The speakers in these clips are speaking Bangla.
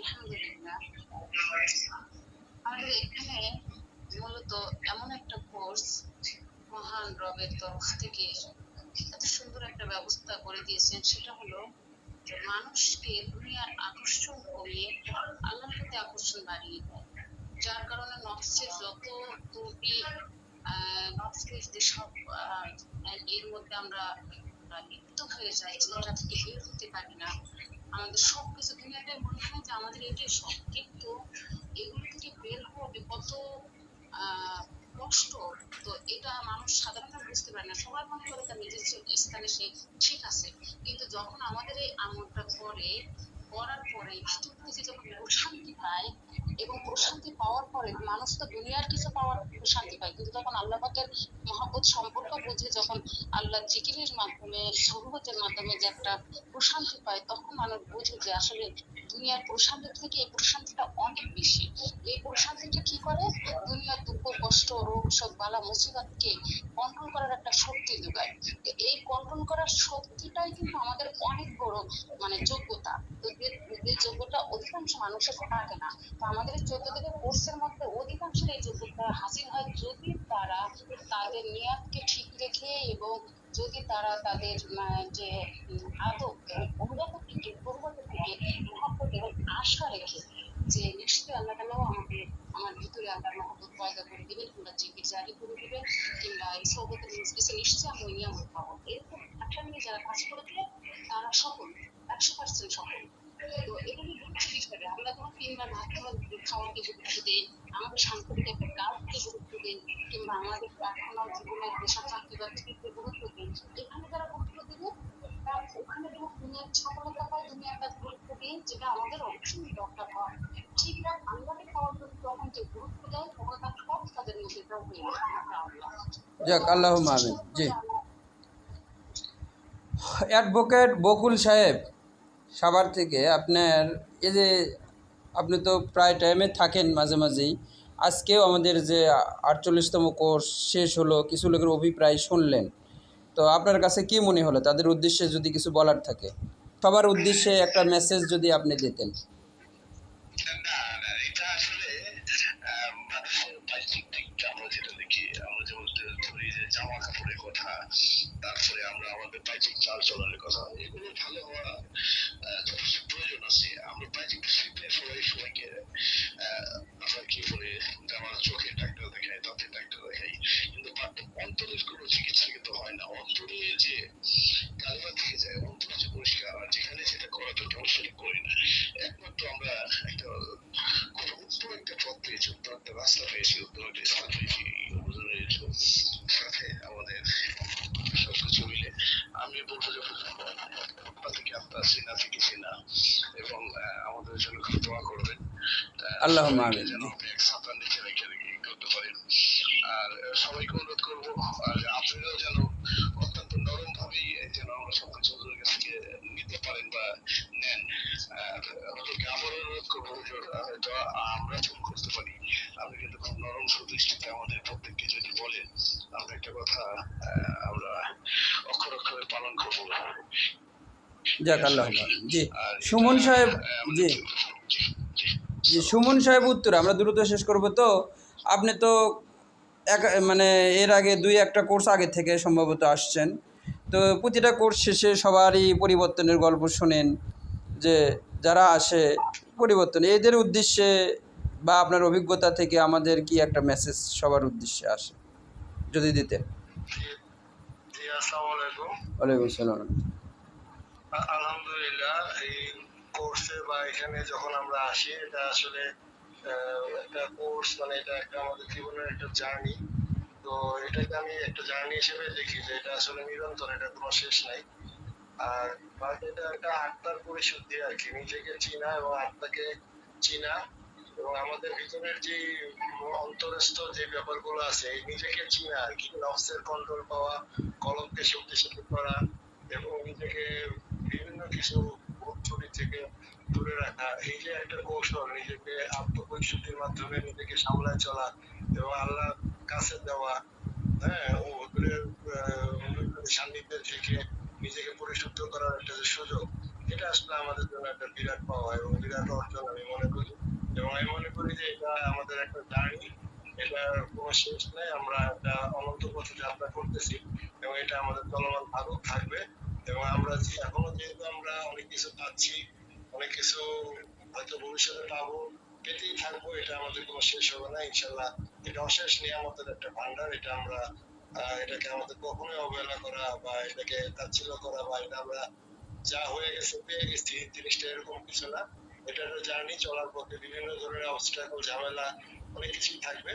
আলহামদুলিল্লাহ। আমাদের এখানে মূলত এমন একটা কোর্স মহান রবের তরফ থেকে এত সুন্দর একটা ব্যবস্থা করে দিয়েছেন, সেটা হলো যে মানুষকে দুনিয়ার আকর্ষণ কমিয়ে আল্লাহর প্রতি আকর্ষণ বাড়িয়ে দেয়। যার কারণে নফসের যত ত্রুটি, নফসের যেসব এর মধ্যে আমরা লিপ্ত হয়ে যাই, যে এটা থেকে বের হতে পারি না, আমাদের সবকিছু দুনিয়াতে মনে হয় যে আমাদের এটাই সব, কিন্তু এগুলো থেকে বের হওয়া যে কত কষ্ট, তো এটা মানুষ সাধারণত বুঝতে পারে না। সবাই মনে করে তার নিজের স্থানে সে ঠিক আছে, কিন্তু যখন আমাদের এই আমলটা করার পরে ভিতর থেকে যখন প্রশান্তি পায়, এবং প্রশান্তি পাওয়ার পরে মানুষ তো দুনিয়ার কিছু পাওয়ার প্রশান্তি পায়, কিন্তু যখন আল্লাহ পাকের মহব্বত সম্পর্ক বুঝে, যখন আল্লাহ জিকিরের মাধ্যমে শরবতের মাধ্যমে যে একটা প্রশান্তি পায়, তখন মানুষ বুঝে যে আসলে দুনিয়ার প্রশান্তি থেকে এই প্রশান্তিটা অনেক বেশি। এই প্রশান্তিটা কি করে, দুনিয়ার দুঃখ কষ্ট রোগ শোক বালা মুসিবতকে কন্ট্রোল করার একটা শক্তি যোগায়। এই কন্ট্রোল করার শক্তিটাই কিন্তু আমাদের অনেক বড় যোগ্যতা। তো যে যোগ্যতা অধিকাংশ মানুষের থাকে না, তো আমাদের 14 দিনের কোর্সের মধ্যে অধিকাংশের এই যোগ্যতা হাসিল হয় যদি তারা তাদের নিয়াতকে ঠিক রেখে, এবং যদি তারা তাদের যে আদব অনুগত থেকে মহব্বত এবং আশা রেখে, যে নিশ্চয়ই আল্লাহ তাআলাও আমার ভিতরে আল্লাহর মহব্বত পয়দা করে দিবেন, কিংবা জিকির জারি করে দিবেন, কিংবা এই সহবতের মজলিসে নিশ্চয়ই আমি ওই নিয়ামত পাবো, এরকম আশা নিয়ে যারা কাজ করে দিলে তারা সফল, 100% সফল। তো এগুলি হচ্ছে বিষয়, আমরা যখন 3 বার ভাত খাওয়াকে গুরুত্ব দিই, আমাদের সাংস্কৃতিক একটা কাজকে গুরুত্ব দিই, কিংবা আমাদের প্রার্থনা জীবনের পেশা চাকরি বাকরিকে গুরুত্ব দিই, এখানে যারা গুরুত্ব দিবে ওখানে যেন দুনিয়ার সফলতা পায়, দুনিয়ার কাজ গুরুত্ব দিই, যেটা আমাদের অবশ্যই দরকার হয়। ঠিক না, আল্লাহকে পাওয়ার জন্য যখন যে গুরুত্ব দেয়, তখন তার সব তাদের মধ্যে হয়ে যায়। যাক, আল্লাহুম্মা আমিন। জি, অ্যাডভোকেট বকুল সাহেব সাভার থেকে, আপনার এই যে আপনি তো প্রায় টাইমে থাকেন মাঝে মাঝেই, আজকেও আমাদের যে 48তম কোর্স শেষ হলো, কিছু লোকের অভিপ্রায় শুনলেন, তো আপনার কাছে কি মনে হলো? তাদের উদ্দেশ্যে যদি কিছু বলার থাকে, সবার উদ্দেশ্যে একটা মেসেজ যদি আপনি দিতেন। না, এটা আসলে মানুষের বাহ্যিক দিকটা আমরা যেটা দেখি, আমরা যেমন ধরি যে জামা কাপড়ের কথা, তারপরে আমরা আমাদের বাহ্যিক চাল চলনের কথা, এগুলো ভালো হওয়া যথেষ্ট প্রয়োজন আছে। আমরা বাহ্যিক দিকটা সবাইকে আমরা কি করে, আমার চোখের ডাক্তার দেখাই, দাঁতের ডাক্তার দেখাই, কিন্তু অন্তরের কোনো চিকিৎসা কিন্তু হয় না। অন্তরে যে কালিমা থেকে যায়, অন্তরে যে পরিষ্কার, আর যেখানে যেটা করা দরকার সেটা করি না। একমাত্র আমরা একটা খুব উত্তম একটা পথ পেয়েছি, উত্তম একটা রাস্তা পেয়েছি, উত্তম একটা স্থান পেয়েছি হুজুরের সাথে আমাদের সবকিছু মিলে। আমি বলবো যে আপনার থেকে আপনার চেনা থেকে চেনা, এবং আমাদের জন্য খুব দোয়া করবেন, আল্লাহুম্মা আমিন। যেন আপনি এক ছাতার নিচে রেখে করতে পারেন। আর সবাইকে অনুরোধ করবো, আর আপনারাও যেন অত্যন্ত নরম ভাবেই যেন আমরা সবকিছু হুজুরের কাছ থেকে নিতে পারেন বা নেন। হুজুরকে আবার অনুরোধ করবো, হুজুর আমরা যখন করতে পারি, আপনি কিন্তু খুব নরম সুদৃষ্টিতে আমাদের প্রত্যেককে যদি বলেন, আমরা একটা কথা আমরা অক্ষর অক্ষরে পালন করবো। যাক, আল্লাহুম্মা আমিন। জি, সুমন সাহেব। জি জি, সুমন সাহেব উত্তর আমরা দ্রুত শেষ করব। তো আপনি তো এর আগে 2-1টা কোর্স আগে থেকে সম্ভবত আসছেন, তো প্রতিটা কোর্স শেষে সবারই পরিবর্তনের গল্প শোনেন, যে যারা আসে পরিবর্তন, এদের উদ্দেশ্যে বা আপনার অভিজ্ঞতা থেকে আমাদের কি একটা মেসেজ সবার উদ্দেশ্যে আসে যদি দিতেন। জি, আসসালামু আলাইকুম। ওয়ালাইকুম আসসালাম। আলহামদুলিল্লাহ, এই কোর্সে বা এখানে যখন আমরা আসি, এটা আসলে একটা কোর্স, এটা একটা আমাদের জীবনের একটা জার্নি। তো এটাকে আমি একটা জার্নি হিসেবে দেখি, যে এটা আসলে নিরন্তর, এটা কোনো শেষ নাই। আর এটা একটা আত্মার পরিশুদ্ধি আর কি, নিজেকে চিনা এবং আত্মাকে চিনা, এবং আমাদের ভিতরের যে অন্তরস্থ যে ব্যাপারগুলো আছে, নিজেকে চিনা আর কি, নফসের কন্ট্রোল পাওয়া, কলমকে শক্তিশালী করা, এবং নিজেকে বিভিন্ন কিছু চুরি থেকে দূরে রাখা, এই যে একটা কৌশল, নিজেকে আত্মপরিশুদ্ধির মাধ্যমে নিজেকে সামলায় চলা এবং আল্লাহর কাছে দেওয়া, হ্যাঁ, ওদের সান্নিধ্যে থেকে নিজেকে পরিশুদ্ধ করার একটা যে সুযোগ, এটা আসলে আমাদের জন্য একটা বিরাট পাওয়া এবং বিরাট অর্জন আমি মনে করি যে এটা আমাদের একটা জার্নি, এটার কোনো শেষ নাই। আমরা একটা অনন্ত পথে যাত্রা করতেছি এবং এটা আমাদের চলমান থাকবে। এবং আমরা এখনো যেহেতু আমরা অনেক কিছু পাচ্ছি, অনেক কিছু হয়তো ভবিষ্যতে পাবো, পেতেই থাকবো, এটা আমাদের কোনো শেষ হবে না ইনশাল্লাহ। এটা অশেষ নিয়ামতের একটা ভান্ডার। এটা আমরা এটাকে আমাদের কখনোই অবহেলা করা বা এটাকে তাচ্ছিল্য করা বা এটা আমরা যা হয়ে গেছে পেয়ে গেছি জিনিসটা এরকম কিছু না। এটা একটা জার্নি, চলার পথে বিভিন্ন ধরনের অবস্ট্রাকল, ঝামেলা অনেক কিছুই থাকবে।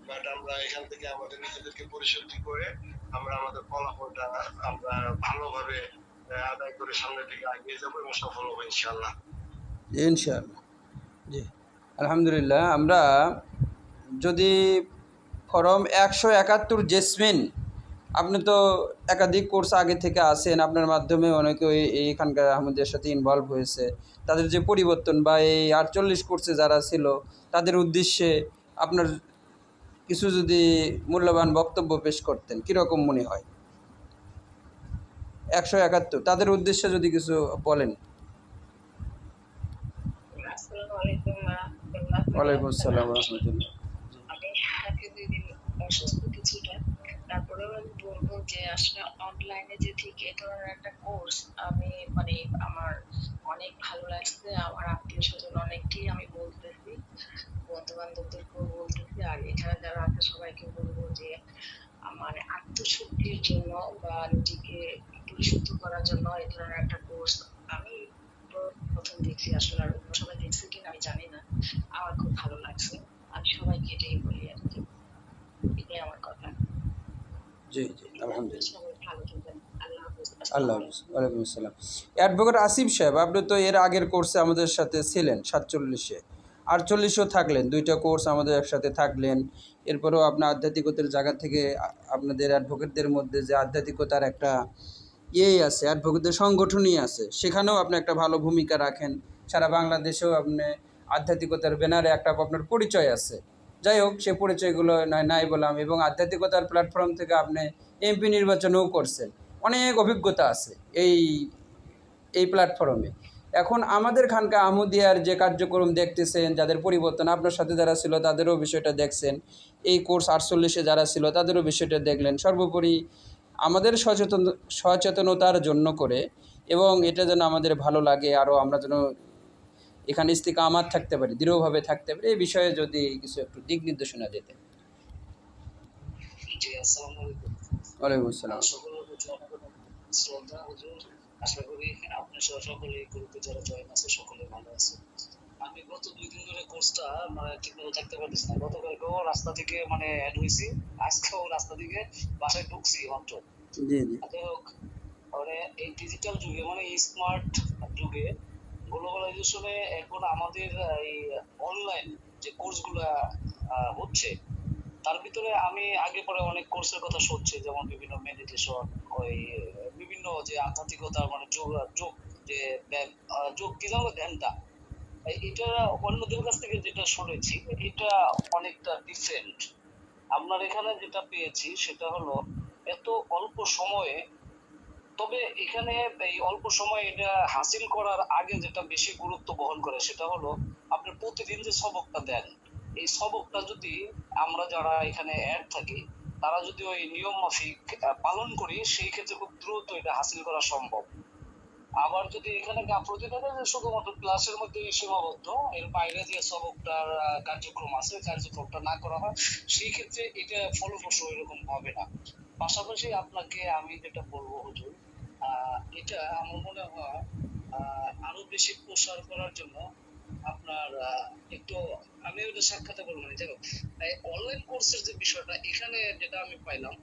বাট আমরা এখান থেকে আমাদের নিজেদেরকে পরিশুদ্ধি করে আমরা আমাদের ফলাফলটা আমরা ভালোভাবে আদায় করে সামনের দিকে এগিয়ে যাবো এবং সফল হবো ইনশাল্লাহ। ইনশাআল্লাহ। জি আলহামদুলিল্লাহ। আমরা যদি ফরম 171 জেসমিন, আপনি তো একাধিক কোর্স আগে থেকে আসেন, আপনার মাধ্যমে অনেকে এইখানকার আমাদের সাথে ইনভলভ হয়েছে, তাদের যে পরিবর্তন বা এই 48 কোর্সে যারা ছিল তাদের উদ্দেশ্যে আপনার কিছু যদি মূল্যবান বক্তব্য পেশ করতেন কীরকম মনে হয়? 171 তাদের উদ্দেশ্যে যদি কিছু বলেন। আসসালামু আলাইকুম রাহমাতুল্লাহ। ওয়ালাইকুম আসসালাম রহমতুল্লাহ। আমি আজকে 2 দিন অসুস্থ কিছুটা, তারপরেও আমি বলবো যে আসলে অনলাইনে যে ঠিক এই ধরনের একটা কোর্স আমি মানে আমার অনেক ভালো লাগছে। আমার আত্মীয় স্বজন অনেককেই আমি বলতেছি, বন্ধু বান্ধবদেরকেও বলতেছি, আর এখানে যারা আছে সবাইকে বলবো যে আমার আত্মশুদ্ধির জন্য বা নিজেকে পরিশুদ্ধ করার জন্য এই ধরনের একটা কোর্স আমি প্রথম দেখছি। আসলে আর অন্য সবাই দেখছে কিনা আমি জানি না, আমার খুব ভালো লাগছে। আমি সবাইকে এটাই বলি আর কি, এটাই আমার কথা। জি জি আলহামদুলিল্লাহ। সবাই ভালো থাকবেন। আল্লাহ হাফেজ। আল্লাহ হাফিজ। ওয়ালাইকুম আসসালাম। অ্যাডভোকেট আসিফ সাহেব, আপনি তো এর আগের কোর্সে আমাদের সাথে ছিলেন 47-এ, 48-ও থাকলেন, 2টা কোর্স আমাদের একসাথে থাকলেন। এরপরেও আপনার আধ্যাত্মিকতার জায়গা থেকে আপনাদের অ্যাডভোকেটদের মধ্যে যে আধ্যাত্মিকতার একটা ইয়েই আছে, অ্যাডভোকেটদের সংগঠনই আছে, সেখানেও আপনি একটা ভালো ভূমিকা রাখেন। সারা বাংলাদেশেও আপনি আধ্যাত্মিকতার ব্যানারে একটা আপনার পরিচয় আছে। যাই হোক, সে পরিচয়গুলো নাই বললাম। এবং আধ্যাত্মিকতার প্ল্যাটফর্ম থেকে আপনি এমপি নির্বাচনও করছেন, অনেক অভিজ্ঞতা আছে এই প্ল্যাটফর্মে। এখন আমাদের খানকা আহমদিয়ার যে কার্যক্রম দেখতেছেন, যাদের পরিবর্তন, আপনার সাথে যারা ছিল তাদেরও বিষয়টা দেখছেন, এই কোর্স 48-এ যারা ছিল তাদেরও বিষয়টা দেখলেন। সর্বোপরি আমাদের সচেতনতার জন্য করে, এবং এটা যেন আমাদের ভালো লাগে, আরও আমরা যেন এখানে ইস্তিকামাত থাকতে পারি, দৃঢ়ভাবে থাকতে পারি, এই বিষয়ে যদি কিছু একটু দিক নির্দেশনা দিতেন। জি, আসসালামু আলাইকুম। ওয়ালাইকুম আসসালাম। সকলের প্রতি অনেক শ্রদ্ধা হুজুর। আশা করি আপনি সহ সকলে এই গ্রুপে যারা জয়েন আছে সকলে ভালো আছে। আমি গত 2 দিন ধরে কোর্সটা মানে ঠিকমতো থাকতে পারতেছি না। গতকালকেও রাস্তা থেকে মানে অ্যাড হয়েছি, আজকেও রাস্তা থেকে বাসায় ঢুকছি মাত্র। জি জি যাই হোক, মানে এই ডিজিটাল যুগে মানে স্মার্ট যুগে গ্লোবালাইজেশনে এখন আমাদের এই অনলাইন যে কোর্সগুলা হচ্ছে, তার ভিতরে আমি আগে পরে অনেক কোর্সের কথা শুনছি, যেমন বিভিন্ন মেডিটেশন, ওই বিভিন্ন যে আধ্যাত্মিকতার মানে যোগ যোগ যে যোগ কি জানো ধ্যানটা, এটা অন্যদের কাছ থেকে যেটা শুনেছি এটা অনেকটা ডিফারেন্ট। আপনার এখানে যেটা পেয়েছি সেটা হলো এত অল্প সময়ে, তবে এখানে এই অল্প সময়ে এটা হাসিল করার আগে যেটা বেশি গুরুত্ব বহন করে সেটা হলো আপনি প্রতিদিন যে সবকটা দেন, এই সবকটা যদি আমরা যারা এখানে অ্যাড থাকি তারা যদি ওই নিয়ম মাফিক পালন করি, সেই ক্ষেত্রে খুব দ্রুত এটা হাসিল করা সম্ভব। আবার যদি এখানে গাফলতি থাকে যে শুধুমাত্র ক্লাসের মধ্যে সীমাবদ্ধ, এর বাইরে যে সবকটার কার্যক্রম আছে কার্যক্রমটা না করা হয়, সেই ক্ষেত্রে এটা ফলপ্রসূ এরকম হবে না। পাশাপাশি আপনাকে আমি যেটা বলবো হুজুর, এটা আমার মনে হয় আরো বেশি প্রসার করার জন্য আপনার একটু, আমি ওটা সাক্ষাতে বলবো না, দেখো অনলাইন কোর্সের যে বিষয়টা এখানে যেটা আমি পাইলাম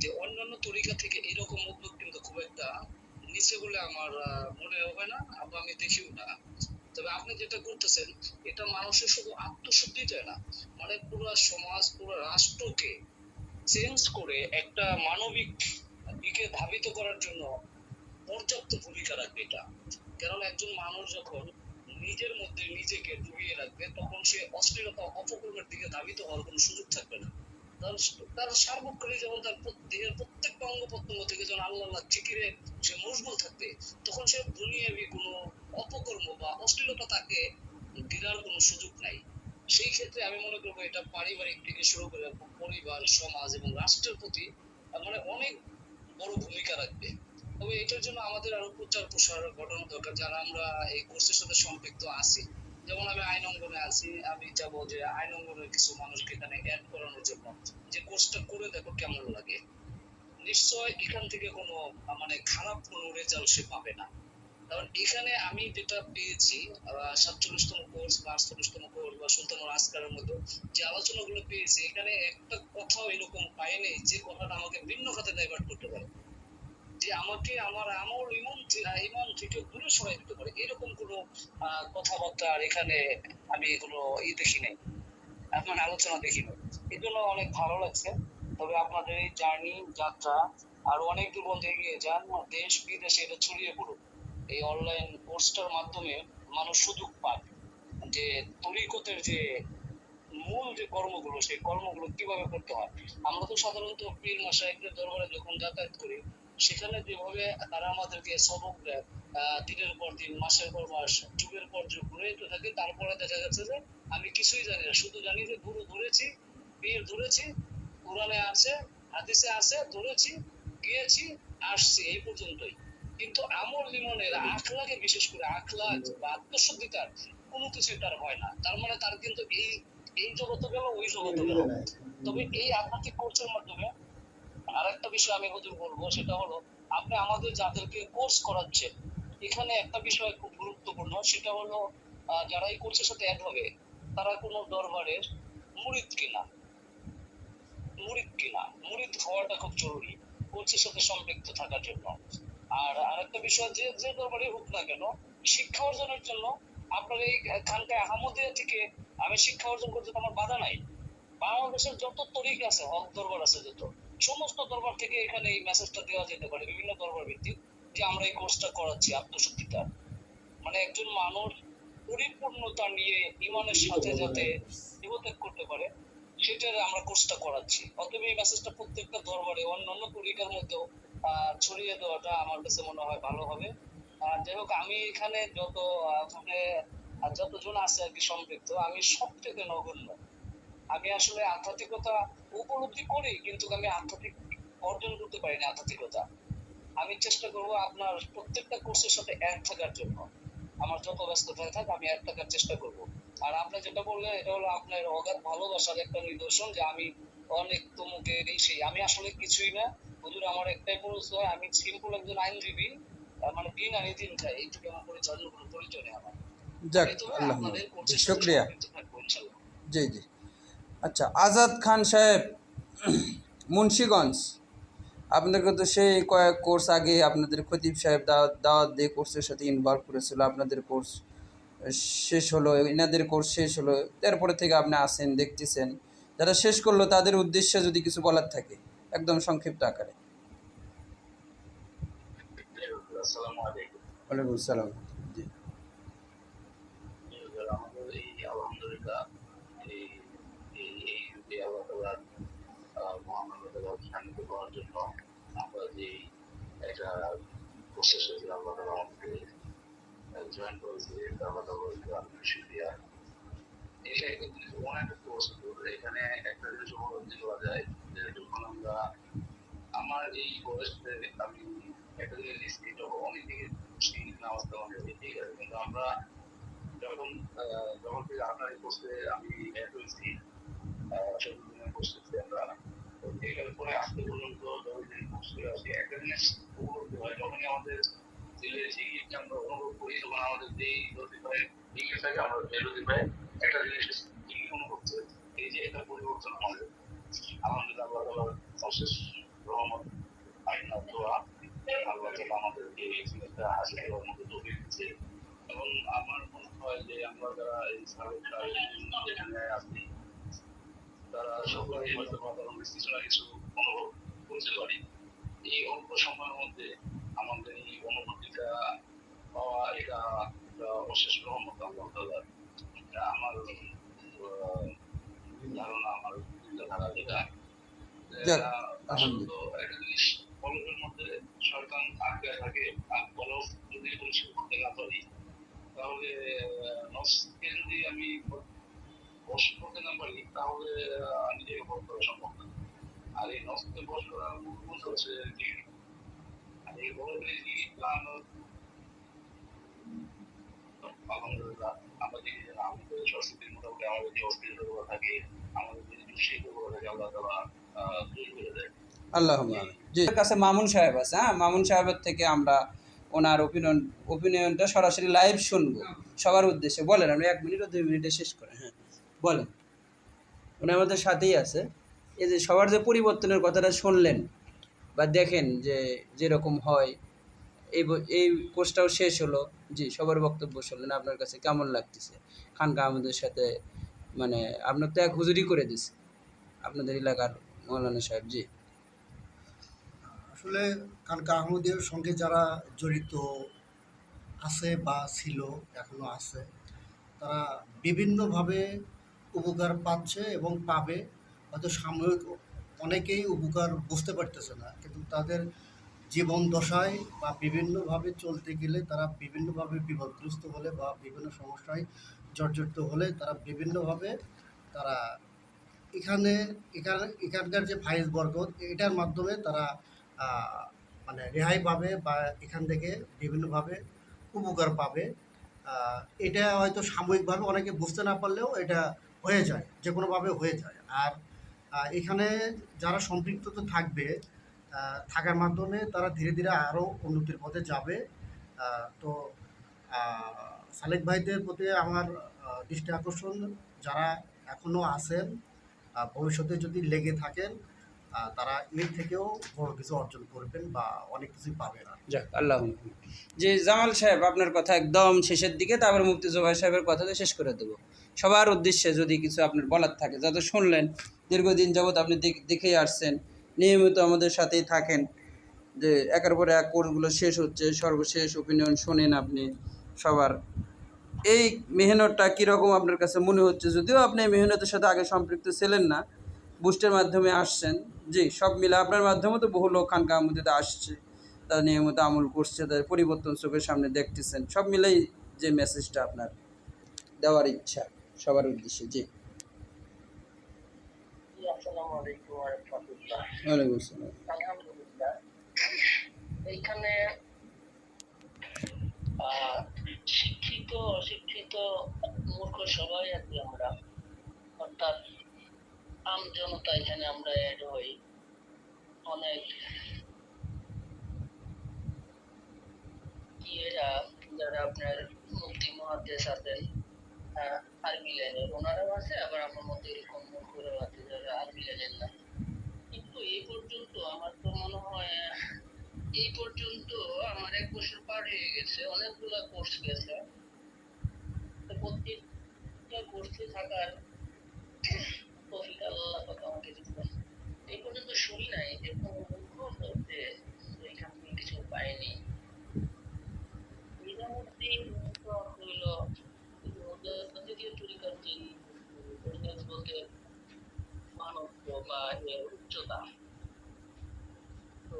যে অন্যান্য তরিকা থেকে এরকম উদ্যোগ কিন্তু খুব একটা নিচে বলে আমার মনে হয় না, আবার আমি দেখিও না। তবে আপনি যেটা করতেছেন এটা মানুষের শুধু আত্মশুদ্ধিটা না, মানে পুরো সমাজ পুরো রাষ্ট্রকে চেঞ্জ করে একটা মানবিক দিকে ধাবিত করার জন্য পর্যাপ্ত ভূমিকা রাখবে এটা। কারণ একজন মানুষ যখন নিজের মধ্যে নিজেকে ডুবিয়ে রাখবে তখন সে অশ্লীলতা অপকর্মের দিকে ধাবিত হওয়ার কোনো সুযোগ থাকবে না। তার সার্বক্ষণিক যেমন তার দেহের প্রত্যেকটা অঙ্গ প্রত্যঙ্গ থেকে যখন আল্লাহ জিকিরে সে মশগুল থাকবে, তখন সে দুনিয়াবি কোনো অপকর্ম বা অশ্লীলতা তাকে ঘেরার কোনো সুযোগ নাই। সেই ক্ষেত্রে আমি মনে করবো এটা পারিবারিক থেকে শুরু করে পরিবার, সমাজ এবং রাষ্ট্রের প্রতি মানে অনেক বড় ভূমিকা রাখবে। তবে এটার জন্য আমাদের আরো প্রচার প্রসার ঘটানো দরকার, যারা আমরা এই কোর্সের সাথে সম্পৃক্ত আছি। যেমন আমি আইন অঙ্গনে আছি, আমি চাবো যে আইন অঙ্গনের কিছু মানুষকে এখানে অ্যাড করানোর জন্য, যে কোর্সটা করে দেখো কেমন লাগে। নিশ্চয় এখান থেকে কোনো মানে খারাপ কোনো রেজাল্ট সে পাবে না। কারণ এখানে আমি যেটা পেয়েছি 47তম কোর্স বা 48তম কোর্স বা সুলতানুল আসকারের মতো যে আলোচনাগুলো পেয়েছি, এখানে একটা কথাও এরকম পাইনি যে কথাটা আমাকে ভিন্ন খাতে ডাইভার্ট করতে পারে, যে আমাকে আমার আমল ইমান থেকে দূরে সরাই দিতে পারে, এরকম কোনো কথাবার্তা আর এখানে আমি এগুলো দেখি নাই, আপনার আলোচনা দেখি নাই। এই জন্য অনেক ভালো লাগছে। তবে আপনাদের এই জার্নি, যাত্রা আর অনেক দূর পর্যন্ত এগিয়ে যান, দেশ বিদেশে এটা ছড়িয়ে পড়ুক। এই অনলাইন কোর্সটার মাধ্যমে মানুষ সুযোগ পাক যে তরিকতের যে মূল যে কর্মগুলো, সেই কর্মগুলো কিভাবে করতে হয়। আমরা তো সাধারণত পীর মাশায়েখদের দরবারে যখন যাতায়াত করি, সেখানে যেভাবে তারা আমাদেরকে সবক দেয়, দিনের পর দিন, মাসের পর মাস, যুগের পর যুগ ঘুরে যেতে থাকে, তারপরে দেখা যাচ্ছে যে আমি কিছুই জানি না, শুধু জানি যে গুরু ধরেছি, পীর ধরেছি, কোরআনে আছে, হাদিসে আছে, ধরেছি, গিয়েছি, আসছি, এই পর্যন্তই। কিন্তু আমল লিমনের আখলাকে, বিশেষ করে আখলাক বা আত্মশুদ্ধিতার কোনো কিছু তার হয় না। তার মানে তার কিন্তু এই জগতে গেল, ওই জগতে গেল। তবে এই আধ্যাত্মিক কোর্সের মাধ্যমে আরেকটা বিষয় আমি হুজুর বলবো, সেটা হলো আপনি আমাদের যাদেরকে কোর্স করাচ্ছেন, এখানে একটা বিষয় খুব গুরুত্বপূর্ণ, সেটা হলো যারা এই কোর্সের সাথে অ্যাড হবে তারা কোনো দরবারের মুরিদ কিনা। মুরিদ হওয়াটা খুব জরুরি কোর্সের সাথে সম্পৃক্ত থাকার জন্য। আর আরেকটা বিষয়, যে যে দরবারে হোক না কেন, শিক্ষা অর্জনের জন্য আপনার এই খানকায় আহমদিয়া থেকে আমি শিক্ষা অর্জন করতে আমার বাধা নাই। বাংলাদেশের যত তরিক আছে, হক দরবার আছে যত, সমস্ত দরবার থেকে এখানে এই মেসেজটা দেওয়া যেতে পারে, বিভিন্ন দরবার ভিত্তিক, যে আমরা এই কোর্সটা করাচ্ছি আত্মশুদ্ধিতা। মানে একজন মানুষ পরিপূর্ণতা নিয়ে ইমানের সাথে যাতে দেহত্যাগ করতে পারে, সেটার আমরা কোর্সটা করাচ্ছি। অতএব এই মেসেজটা প্রত্যেকটা দরবারে অন্যান্য তরিকার মধ্যেও ছড়িয়ে দেওয়াটা আমার কাছে মনে হয় ভালো হবে। যাই হোক, আমি এখানে যতজন আছে আর কি সম্পৃক্ত, আমি সব থেকে নগণ্য। আমি আসলে আধ্যাত্মিকতা উপলব্ধি করি, কিন্তু আমি আধ্যাত্মিক অর্জন করতে পারি না আধ্যাত্মিকতা। আমি চেষ্টা করবো আপনার প্রত্যেকটা কোর্সের সাথে এক থাকার জন্য। আমার যত ব্যস্ততায় থাক, আমি এক থাকার চেষ্টা করব। আর আপনি যেটা বললেন, এটা হলো আপনার অগাধ ভালোবাসার একটা নিদর্শন, যে আমি অনেক তমুকে এই সেই। আমি আসলে কিছুই না হুজুর, আমার একটাই পরিচয়, আমি সিম্পল একজন আইনজীবী, মানে দিন আনি দিন খাই, এইটুকু আমার পরিচয়, কোনো পরিচয় নেই আমার। যাক, তবে আল্লাহ আপনাদের কোর্সের সাথে শুক্রিয়া। সম্পৃক্ত থাকবো ইনশাআল্লাহ। জি জি। আচ্ছা, আজাদ খান সাহেব, মুন্সিগঞ্জ, আপনাদেরকে তো সেই কয়েক কোর্স আগে আপনাদের খতিব সাহেব দাওয়াত দিয়ে কোর্সের সাথে ইনভলভ করেছিল। আপনাদের কোর্স শেষ হলো, এনাদের কোর্স শেষ হলো, তারপরে থেকে আপনি আসেন, দেখতেছেন। যারা শেষ করলো তাদের উদ্দেশ্যে যদি কিছু বলার থাকে, একদম সংক্ষিপ্ত আকারে। আসসালামু আলাইকুম। ওয়ালাইকুম আসসালাম। জি। আমাদের এই আলহামদুলিল্লাহ এই এই এই যুগে আল্লাহ তাআলার মহামানবতার শান্তি পাওয়ার জন্য আমরা যে একটা প্রসেস হয়েছে, আল্লাহ তাআলা আমাদেরকে জয়েন করেছে, আল্লাহ তাআলার শুকরিয়া। এটা একটা জিনিস, অনেক কোর্স। এখানে একটা জিনিস উপলব্ধি করা যায় যে যখন আমরা, আমার এই বয়সে আমি একটা জিনিস নিশ্চিত অনেক দিকে নামাজ দেওয়া ঠিক আছে, কিন্তু আমরা যখন যখন থেকে আপনার এই কোর্সে আমি অ্যাড হয়েছি, করতেছি আমরা, এখানে পরে আসতে পর্যন্ত যখন কোর্স করে আসি, একটা জিনিস উপলব্ধি হয়, যখনই আমাদের দিলে যে আমরা অনুভব করি, তখন আমাদের যেই লতিফায় ইংলিশ থাকে, আমরা যে লতিফায় একটা জিনিস অনুভব করি, এই যে এটা পরিবর্তন আমাদের আলহামদুলিল্লাহ আল্লাহ তাআলার অশেষ রহমত, আইন দোয়া, আল্লাহ তাআলা আমাদেরকে এই জিনিসটা হাসিল করার মতো তৌফিক দিচ্ছে। এবং আমার মনে হয় যে আমরা যারা এই যেখানে আছি, তারা সকলেই হয়তো কিছু না কিছু অনুভব করতে পারি। এই অল্প সময়ের মধ্যে আমাদের এই অনুভূতিটা পাওয়া, এটা অশেষ রহমত আল্লাহ তাআলার। আমার ধারণা, আমার চিন্তাধারা যেটা, আসলে একটা জিনিস কলবের মধ্যে শয়তান আটকে থাকে, আর কলব যদি পরিষ্কার করতে না পারি, তাহলে নফসকে যদি আমি বস করতে না পারি তাহলে নিজেকে বস করা সম্ভব না। আর এই নফসকে বস করার মূল হচ্ছে জিকির। আর এই বড় প্ল্যান আলহামদুলিল্লাহ আমরা দেখি যে আমাদের সংস্কৃতির মোটামুটি আমাদের যে অস্থিরতা থাকে, আমাদের যে দুশ্চিন্তাগুলো থাকে আল্লাহ তাআলা দূর করে দেয়। আল্লাহুম্মা আমিন। জি, আমার কাছে মামুন সাহেব আছে, হ্যাঁ, মামুন সাহেবের থেকে আমরা ওনার ওপিনিয়নটা সরাসরি লাইভ শুনবো সবার উদ্দেশ্যে। বলেন, আপনি 1 মিনিট ও 2 মিনিটে শেষ করেন। হ্যাঁ বলেন, উনি আমাদের সাথেই আছে। এই যে সবার যে পরিবর্তনের কথাটা শুনলেন বা দেখেন যে যেরকম হয়, এই কোর্সটাও শেষ হলো। জি, সবার বক্তব্য শুনলেন, আপনার কাছে কেমন লাগতেছে? খানকা আমাদের সাথে মানে আপনার তো এক হুজুরি করে দিছে আপনাদের এলাকার মৌলানা সাহেব। জি আসলে খানকা আহমদের সঙ্গে যারা জড়িত আছে বা ছিল, এখনো আছে, তারা বিভিন্নভাবে উপকার পাচ্ছে এবং পাবে। হয়তো সাময়িক অনেকেই উপকার বুঝতে পারতেছে না, কিন্তু তাদের জীবন দশায় বা বিভিন্নভাবে চলতে গেলে তারা বিভিন্নভাবে বিপদগ্রস্ত হলে বা বিভিন্ন সমস্যায় জর্জরিত হলে তারা বিভিন্নভাবে তারা এখানকার যে ফাইজ বরকত এটার মাধ্যমে তারা আহ, মানে রেহাই পাবে বা এখান থেকে বিভিন্নভাবে উপকার পাবে। এটা হয়তো সাময়িকভাবে অনেকে বুঝতে না পারলেও এটা হয়ে যায়, যে কোনোভাবে হয়ে যায়। আর এখানে যারা সম্পৃক্ত তো থাকবে, থাকার মাধ্যমে তারা ধীরে ধীরে আরও উন্নতির পথে যাবে। তো সালেক ভাইদের প্রতি আমার দৃষ্টি আকর্ষণ, যারা এখনও আছেন, ভবিষ্যতে যদি লেগে থাকেন, তারা এর থেকেও বড় কিছু অর্জন করবেন বা অনেক কিছুই পাবেন। যাক, আল্লাহ। যে জামাল সাহেব, আপনার কথা একদম শেষের দিকে, তারপরে মুফতি জুবাইর সাহেবের কথাতে শেষ করে দেবো। সবার উদ্দেশ্যে যদি কিছু আপনার বলার থাকে, যত শুনলেন, দীর্ঘদিন যাবৎ আপনি দেখেই আসছেন, নিয়মিত আমাদের সাথেই থাকেন, যে একের পর এক কোর্সগুলো শেষ হচ্ছে, সর্বশেষ ওপিনিয়ন শোনেন আপনি সবার। এই মেহনতটা কীরকম আপনার কাছে মনে হচ্ছে? যদিও আপনি এই মেহনতের সাথে আগে সম্পৃক্ত ছিলেন না, বুস্টের মাধ্যমে আসছেন। জি, সব মিলে আপনার মাধ্যমে তো বহু লোক খানকা আহমদীতে আসছে, তারা নিয়মিত আমল করছে, তাদের পরিবর্তন চোখের সামনে দেখতেছেন। সব মিলেই যে মেসেজটা আপনার দেওয়ার ইচ্ছা সবার উদ্দেশ্যে। জি, আসসালামু আলাইকুম ওয়া রাহমাতুল্লাহ। ওয়ালাইকুম আসসালাম। আলহামদুলিল্লাহ, এইখানে শিক্ষিত অশিক্ষিত মূর্খ সবাই আছি আমরা, অর্থাৎ আম জনতা এখানে আমরা অ্যাড হই। অনেক এরা যারা আপনার মুফতি মুহাদ্দিস আছেন আরবি লাইনের, ওনারাও আছে, আবার আমার মতো এরকম মূর্খরাও আছে যারা আরবি লাইনের না। কিন্তু এই পর্যন্ত আমার তো মনে হয় এই পর্যন্ত আমার 1 বছর পার হয়ে গেছে, অনেকগুলা কোর্স গেছে। তো প্রত্যেকটা কোর্সে থাকার তৌফিক আল্লাহ পাক আমাকে দিয়েছেন। এই পর্যন্ত শুনি নাই যে কোনো মূর্খ বলতে এখান থেকে কিছু পায়নি। নিজামুদ্দিন হইল দ্বিতীয় তরিকার যে বলতে মানব্য বা এর উচ্চতা। তো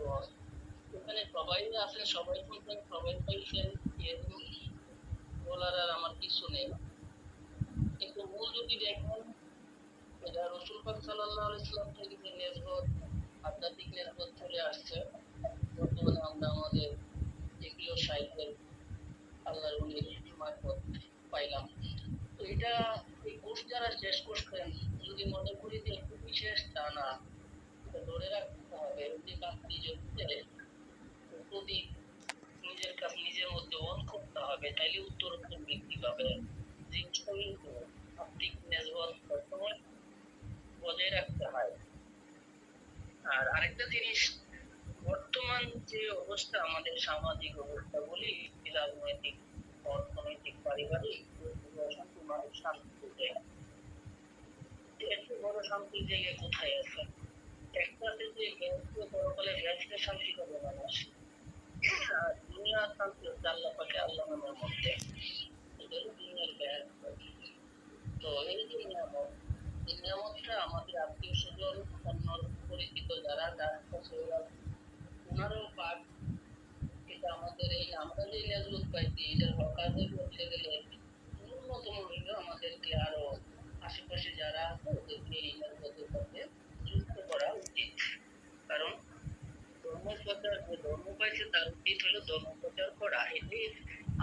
এখানে সবাই আছেন, সবাই শুনছেন, সবাই পাইছেন, এর বলার আর আমার কিছু নেই। কিন্তু মূল যদি দেখেন, এটা রসুল পাক সাল্লাল্লাহু আলাইহি ওয়াসাল্লাম থেকে যে নেসবত, আধ্যাত্মিক নেসবত চলে আসছে, বর্তমানে আমরা আমাদের যেগুলো সাহিত্যের আল্লাহর উলির মারফত পাইলাম। তো এটা এই কোর্স যারা শেষ করছেন, যদি মনে করি যে একটু বিশেষ, তা না, এটা ধরে রাখতে হবে যে কাজটি যদি যদি নিজের কাজ নিজের মধ্যে অন করতে হবে, তাইলে উত্তর বৃদ্ধি পাবে। জিনিসটা কিন্তু আত্মিক নেসবত সবসময় বজায় রাখতে হয়। আর আরেকটা জিনিস, বর্তমান যে অবস্থা, আমাদের সামাজিক অবস্থা বলি, রাজনৈতিক, অর্থনৈতিক, পারিবারিক, অশান্তি, মানুষ শান্তি খুঁজে। এত বড় শান্তির জায়গায় কোথায় আছে? একটা আছে যে পরকালে গ্যাসকে শান্তি করবে মানুষ, আর দুনিয়ার শান্তি হচ্ছে আল্লাহ পাকে আল্লাহ নামের মধ্যে। এটা হলো দুনিয়ার গ্যাস। তো এই যে নিয়ামত, এই নিয়ামতটা আমাদের আত্মীয় স্বজন, অন্য পরিচিত যারা যার কাছে ওনারও পাঠ। এটা আমাদের এই আমরা যে নেজরুল পাইছি, এটার হকাজে বলতে গেলে ন্যূনতম হইলেও আমাদেরকে আরো আশেপাশে তার উচিত হলো ধর্ম প্রচার করা, এটাই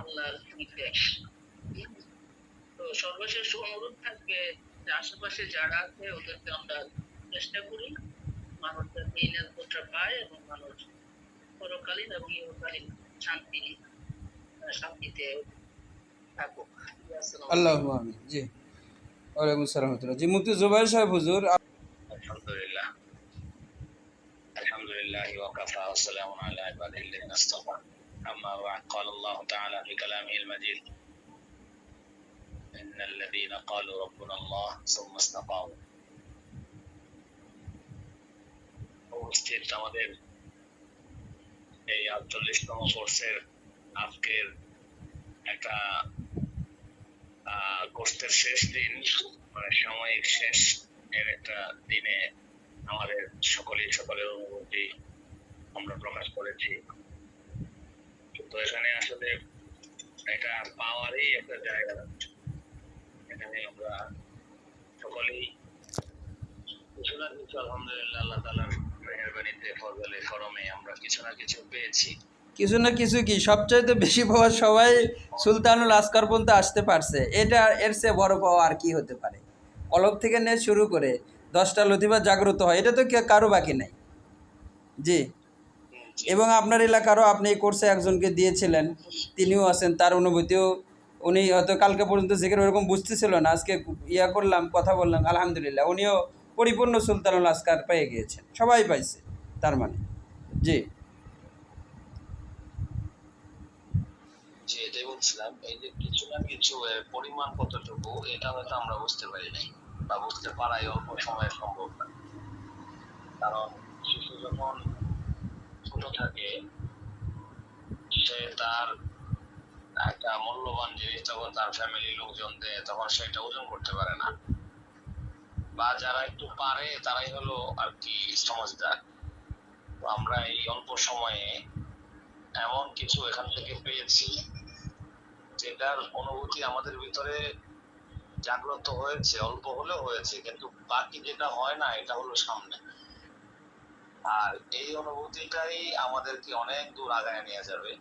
আল্লাহর নির্দেশ। তো সর্বশেষ অনুরোধ থাকবে যে আশেপাশে যারা আছে ওদেরকে আমরা চেষ্টা করি মানুষ যাতে এই নিরাপত্তা পায় এবং মানুষ পরকালীন এবং ইহকালীন শান্তিতে থাকুক। আসসালামু আল্লাহ আলাইকুম। আমিন। জি, ওয়ালাইকুম আসসালাম রহমতুল্লাহ। জি, মুফতি জুবাইর সাহেব হুজুর। আলহামদুলিল্লাহ আলহামদুলিল্লাহ ওয়াকাফা ওয়াসসালামু আলা ইবাদিল্লাযিনা ইসতাফা আম্মা বা'দ قال الله تعالى في كلامه المجيد إن الذين قالوا ربنا الله ثم استقاموا উপস্থিত আমাদের এই 48তম কোর্সের আজকের একটা কোর্সের শেষ দিন, মানে সাময়িক শেষ এর একটা দিনে আমাদের সকলের অনুভূতি আমরা প্রকাশ করেছি। তো এখানে আসলে এটা পাওয়ারই একটা জায়গা, এখানে আমরা সকলেই কিছু না কিছু আলহামদুলিল্লাহ আল্লাহ তাআলার মেহেরবানিতে ফজলে করমে আমরা কিছু না কিছু পেয়েছি। কিছু না কিছু কি, সবচাইতে বেশি পাওয়া সবাই সুলতানুল আসকার পর্যন্ত আসতে পারছে। এটা এর চেয়ে বড় পাওয়া আর কি হতে পারে? কলব থেকে নিয়ে শুরু করে 10টা লতিফা জাগ্রত হয়, এটা তো কারো বাকি নাই। জি, এবং আপনার এলাকারও আপনি এই কোর্সে একজনকে দিয়েছিলেন, তিনিও আছেন, তার অনুভূতিও উনি হয়তো কালকে পর্যন্ত জিকির ওরকম বুঝতেছিল না, আজকে ইয়া করলাম, কথা বললাম, আলহামদুলিল্লাহ উনিও পরিপূর্ণ সুলতানুল আসকার পেয়ে গিয়েছেন, সবাই পাইছে তার মানে। জি যে এটাই বলছিলাম, এই যে কিছু না কিছু এর পরিমাণ কতটুকু এটা হয়তো আমরা বুঝতে পারি নাই বা বুঝতে পারাই অল্প সময়ে সম্ভব না। কারণ শিশু যখন ছোট থাকে সে তার একটা মূল্যবান জিনিস যখন তার ফ্যামিলি লোকজন দেয় তখন সেটা ওজন করতে পারে না, বা যারা একটু পারে তারাই হলো আর কি সমঝদার। তো আমরা এই অল্প সময়ে এমন কিছু এখান থেকে পেয়েছি যেটার অনুভূতি আমাদের ভিতরে জাগ্রত হয়েছে, অল্প হলেও হয়েছে, কিন্তু বাকি যেটা হয় না এটা হলো সামনে। আর এই অনুভূতিটাই আমাদেরকে অনেক দূর আগায় নিয়ে যাবে,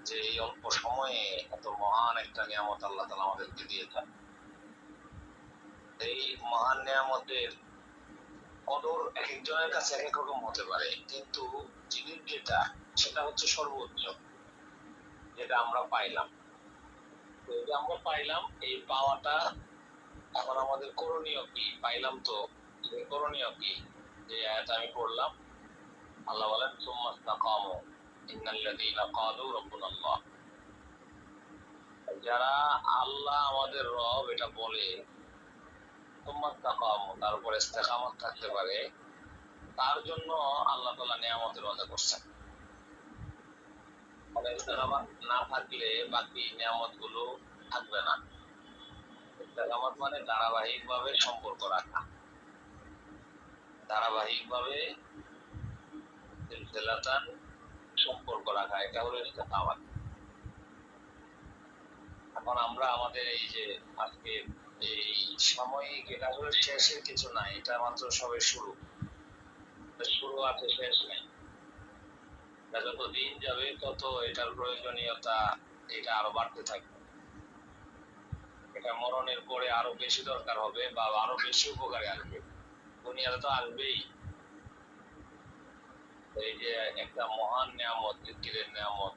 যে এই অল্প সময়ে এত মহান একটা নিয়ামত আল্লাহ তাআলা আমাদেরকে দিয়েছেন। এই মহান নিয়ামতের কদর এক একজনের কাছে এক এক রকম হতে পারে, কিন্তু জিনিস যেটা সেটা হচ্ছে সর্বোচ্চ, যেটা আমরা পাইলাম। তো এই যে আমরা পাইলাম, এই পাওয়াটা এখন আমাদের করণীয় কি? পাইলাম তো, করণীয় কি? যে আয়াত আমি পড়লাম, আল্লাহ বলেন সুম্মা ইসতাকামু ইন্নাল্লাযীনা ক্বালু রাব্বুনাল্লাহ। যারা আল্লাহ আমাদের রব এটা বলে সুম্মা ইসতাকামু, তার উপর ইস্তেকামত থাকতে পারে, তার জন্য আল্লাহ তাআলা নিয়ামতের ওয়াদা করছেন। মানে ইস্তেকামত না থাকলে বাকি নিয়ামতগুলো থাকবে না। ইস্তেকামত মানে ধারাবাহিকভাবে সম্পর্ক রাখা, ধারাবাহিকভাবে সিলসিলাতান সম্পর্ক রাখা, এটা হলো ইস্তেকামত। এখন আমরা আমাদের এই যে আজকে এই সাময়িক, এটা আসলে শেষের কিছু নাই, এটা মাত্র সবে শুরু আছে, শেষ নেই। যত দিন যাবে তত এটার প্রয়োজনীয়তা এটা আরো বাড়তে থাকবে, এটা মরণের পরে আরো বেশি দরকার হবে বা আরো বেশি উপকারে আসবে, দুনিয়াতে তো আসবেই। এই যে একটা মহান নিয়ামত, জিকিরের নিয়ামত,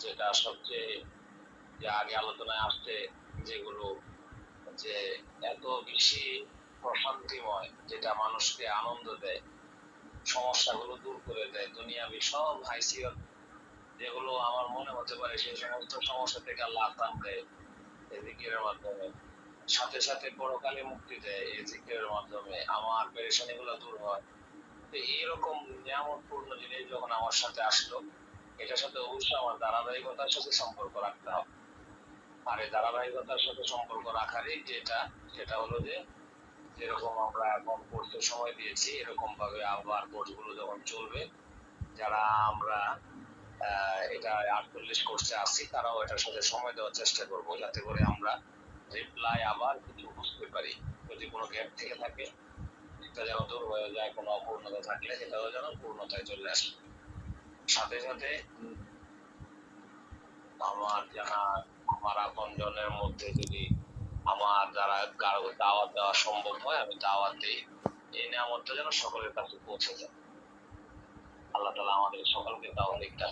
যেটা সবচেয়ে যে আগে আলোচনায় আসছে, যেগুলো যে এত বেশি প্রশান্তিময়, যেটা মানুষকে আনন্দ দেয়, সমস্যাগুলো দূর করে দেয়, দুনিয়াবি সব হাইসিয়ত যেগুলো আমার মনে হতে পারে সেই সমস্ত সমস্যা থেকে আল্লাহ আত্মান দেয় এই জিকিরের মাধ্যমে, সাথে সাথে পরকালে মুক্তি দেয় এই জিকিরের মাধ্যমে, আমার পেরেশানিগুলো দূর হয়। তো এইরকম নিয়ামতপূর্ণ জিনিস যখন আমার সাথে আসলো, এটার সাথে অবশ্যই আমার ধারাবাহিকতার সাথে সম্পর্ক রাখতে হবে। আর এই ধারাবাহিকতার সাথে সম্পর্ক রাখারই যেটা, সেটা হলো যে যেরকম আমরা এখন কোর্সে সময় দিয়েছি, এরকম ভাবে আবার কোর্সগুলো যখন চলবে, যারা আমরা এটা 48 কোর্সে আসছি তারাও এটার সাথে সময় দেওয়ার চেষ্টা করবো, যাতে করে আমরা রিপ্লাই আবার কিছু বুঝতে পারি। যদি কোনো গ্যাপ থেকে থাকে এটা যেন দূর হয়ে যায়, কোনো অপূর্ণতা থাকলে সেটাও যেন পূর্ণতায় চলে আসে। সাথে সাথে আমার জানা আমার আপনজনের মধ্যে যদি আমার দ্বারা কারো দাওয়াত দেওয়া সম্ভব হয় আমি দাওয়াত দিই, এই নিয়ামতটা যেন সকলের কাছে পৌঁছে যায়। আল্লাহ তাআলা আমাদের সকলকে দাওয়াত দিতে